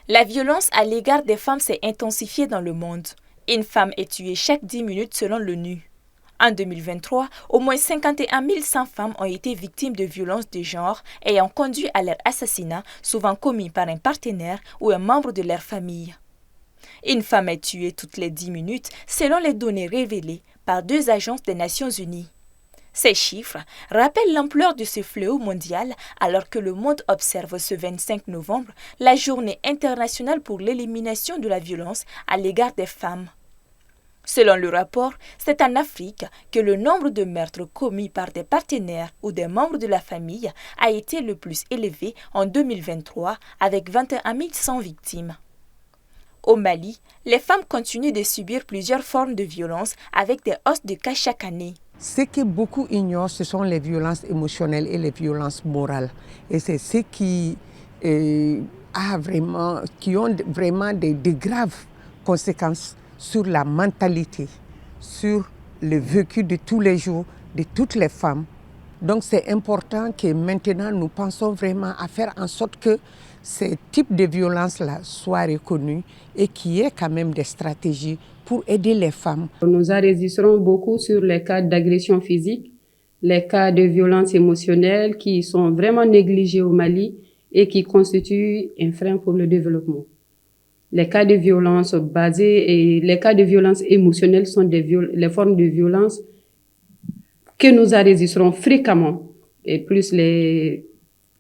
La violence à l'égard des femmes s'est intensifiée dans le monde. Une femme est tuée chaque 10 minutes selon l'ONU. En 2023, au moins 51 100 femmes ont été victimes de violences de genre ayant conduit à leur assassinat, souvent commis par un partenaire ou un membre de leur famille. Une femme est tuée toutes les 10 minutes selon les données révélées par 2 agences des Nations Unies. Ces chiffres rappellent l'ampleur de ce fléau mondial alors que le monde observe ce 25 novembre la journée internationale pour l'élimination de la violence à l'égard des femmes. Selon le rapport, c'est en Afrique que le nombre de meurtres commis par des partenaires ou des membres de la famille a été le plus élevé en 2023 avec 21 100 victimes. Au Mali, les femmes continuent de subir plusieurs formes de violence avec des hausses de cas chaque année. Ce que beaucoup ignorent, ce sont les violences émotionnelles et les violences morales. Et c'est ce qui ont vraiment de graves conséquences sur la mentalité, sur le vécu de tous les jours de toutes les femmes. Donc c'est important que maintenant nous pensons vraiment à faire en sorte que ces types de violences-là soient reconnus et qu'il y ait quand même des stratégies pour aider les femmes. Nous enregistrons beaucoup sur les cas d'agression physique, les cas de violence émotionnelle qui sont vraiment négligés au Mali et qui constituent un frein pour le développement. Les cas de violence basées et les cas de violence émotionnelle sont les formes de violence que nous enregistrons fréquemment et plus les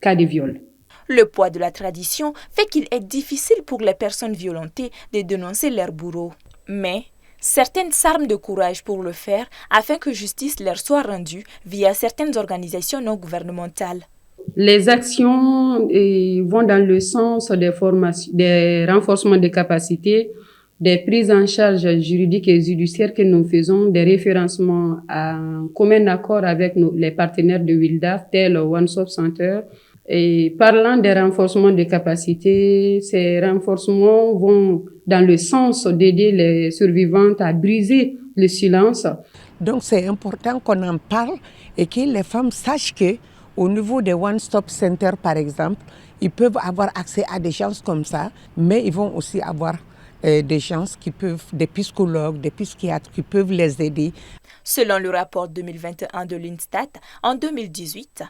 cas de viol. Le poids de la tradition fait qu'il est difficile pour les personnes violentées de dénoncer leur bourreau. Mais certaines s'arment de courage pour le faire afin que justice leur soit rendue via certaines organisations non gouvernementales. Les actions vont dans le sens des formations, des renforcements des capacités, des prises en charge juridiques et judiciaires que nous faisons, des référencements en commun accord avec les partenaires de WILDAF, tel One Stop Center. Et parlant des renforcements des capacités, ces renforcements vont dans le sens d'aider les survivantes à briser le silence. Donc c'est important qu'on en parle et que les femmes sachent qu'au niveau des One Stop Center, par exemple, ils peuvent avoir accès à des gens comme ça, mais ils vont aussi avoir des gens des psychologues, des psychiatres qui peuvent les aider. Selon le rapport 2021 de l'INSTAT, en 2018,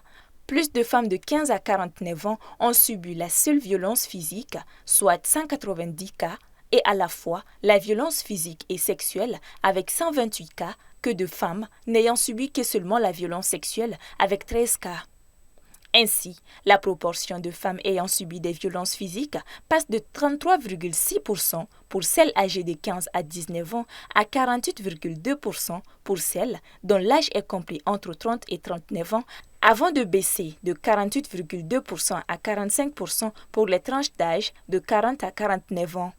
plus de femmes de 15 à 49 ans ont subi la seule violence physique, soit 190 cas, et à la fois la violence physique et sexuelle avec 128 cas, que de femmes n'ayant subi que seulement la violence sexuelle avec 13 cas. Ainsi, la proportion de femmes ayant subi des violences physiques passe de 33,6% pour celles âgées de 15 à 19 ans à 48,2% pour celles dont l'âge est compris entre 30 et 39 ans, avant de baisser de 48,2% à 45% pour les tranches d'âge de 40 à 49 ans.